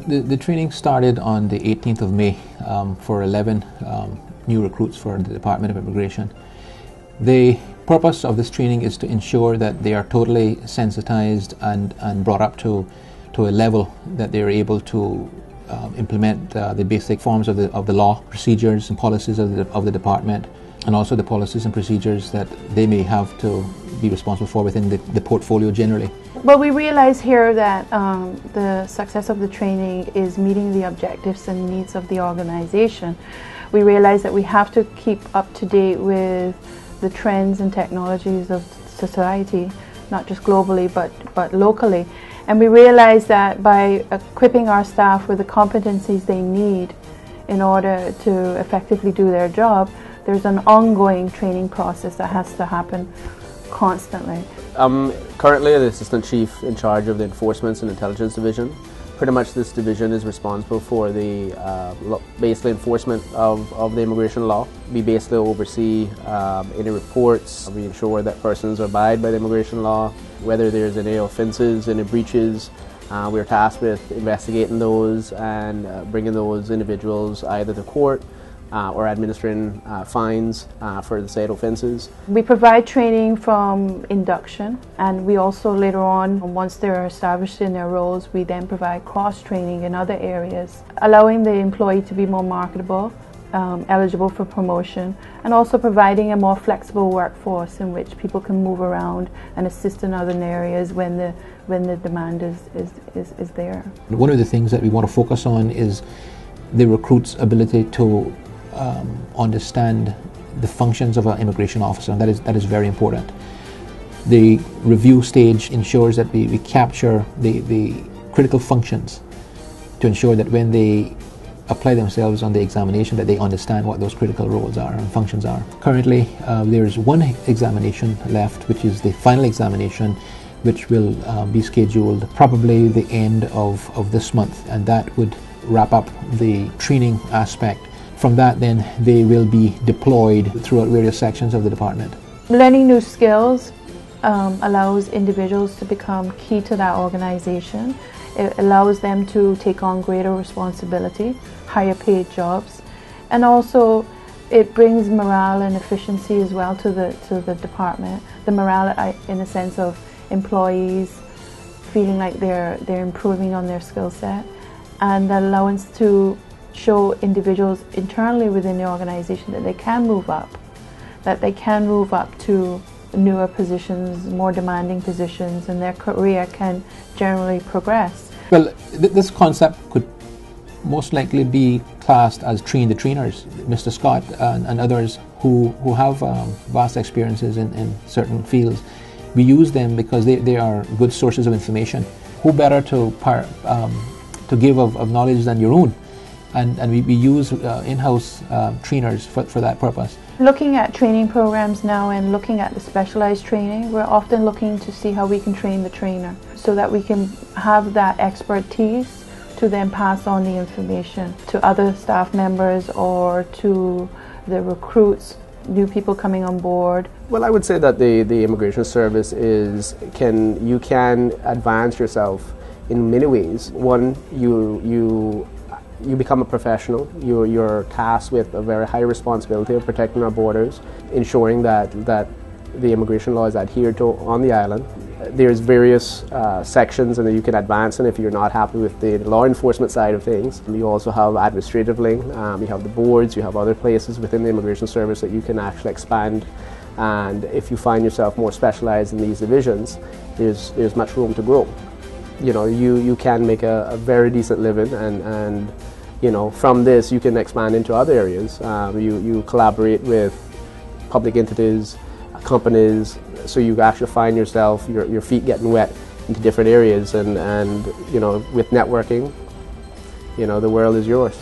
The training started on the 18th of May for 11 new recruits for the Department of Immigration. The purpose of this training is to ensure that they are totally sensitized and brought up to a level that they are able to implement the basic forms of the law, procedures and policies of the department, and also the policies and procedures that they may have to be responsible for within the portfolio generally. Well, we realize here that the success of the training is meeting the objectives and needs of the organization. We realize that we have to keep up to date with the trends and technologies of society, not just globally but locally. And we realize that by equipping our staff with the competencies they need in order to effectively do their job, there's an ongoing training process that has to happen constantly. I'm currently the Assistant Chief in charge of the Enforcement and Intelligence Division. Pretty much this division is responsible for the basically enforcement of the immigration law. We basically oversee any reports. We ensure that persons abide by the immigration law, whether there's any offences, any breaches. We're tasked with investigating those and bringing those individuals either to court or administering fines for the said offences. We provide training from induction, and we also later on, once they're established in their roles, we then provide cross-training in other areas, allowing the employee to be more marketable, eligible for promotion, and also providing a more flexible workforce in which people can move around and assist in other areas when the demand is there. One of the things that we want to focus on is the recruit's ability to understand the functions of an immigration officer, and that is very important. The review stage ensures that we capture the critical functions to ensure that when they apply themselves on the examination that they understand what those critical roles are and functions are. Currently there's one examination left, which is the final examination, which will be scheduled probably the end of this month, and that would wrap up the training aspect. From that, then, they will be deployed throughout various sections of the department. Learning new skills allows individuals to become key to that organization. It allows them to take on greater responsibility, higher paid jobs, and also it brings morale and efficiency as well to the department. The morale in the sense of employees feeling like they're improving on their skill set, and the allowance to show individuals internally within the organization that they can move up, to newer positions, more demanding positions, and their career can generally progress. Well, this concept could most likely be classed as train the trainers. Mr. Scott and others who have vast experiences in certain fields, we use them because they are good sources of information. Who better to give of knowledge than your own? And we use in-house trainers for that purpose. Looking at training programs now and looking at the specialized training, we're often looking to see how we can train the trainer so that we can have that expertise to then pass on the information to other staff members or to the recruits, new people coming on board. Well, I would say that the immigration service you can advance yourself in many ways. One, you become a professional. You're tasked with a very high responsibility of protecting our borders, ensuring that the immigration law is adhered to on the island. There's various sections and you can advance, and if you're not happy with the law enforcement side of things, you also have administrative link, you have the boards, you have other places within the immigration service that you can actually expand. And if you find yourself more specialized in these divisions, there's much room to grow. You know, you can make a very decent living, and you know, from this you can expand into other areas. You collaborate with public entities, companies, so you actually find yourself, your feet getting wet into different areas, and you know, with networking, you know, the world is yours.